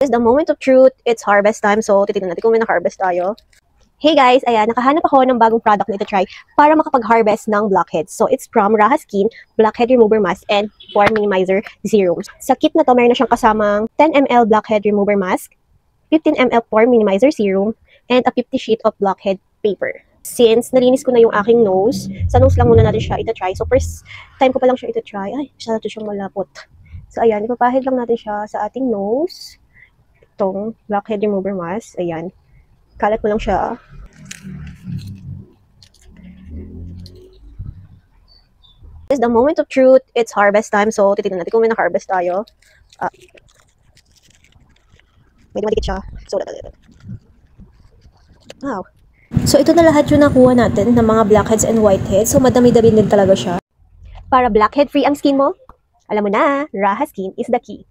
It's the moment of truth. It's harvest time. So, titignan natin kung may na-harvest tayo. Hey guys, ayan, nakahanap ako ng bagong product na ito-try para makapag-harvest ng blackheads. So, it's from Raha Skin Blackhead Remover Mask and Pore Minimizer Serum. Sa kit na to, meron na siyang kasamang 10 ml Blackhead Remover Mask, 15 ml Pore Minimizer Serum, and a 50 sheet of blackhead paper. Since nalinis ko na yung aking nose, sa nose lang muna natin siya ita-try. So, first time ko pa lang siya ita-try. Ay, masyado siyang malapot. So, ayan, ipapahid lang natin siya sa ating nose. Itong Blackhead Remover Mask. Ayan. Kalat mo lang siya. It's the moment of truth. It's harvest time. So, titignan natin kung may na-harvest tayo. Medyo madikit siya. So, wow. So, ito na lahat yung nakuha natin ng mga blackheads and whiteheads. So, madami-dami din talaga siya. Para blackhead-free ang skin mo, alam mo na, Raha Skin is the key.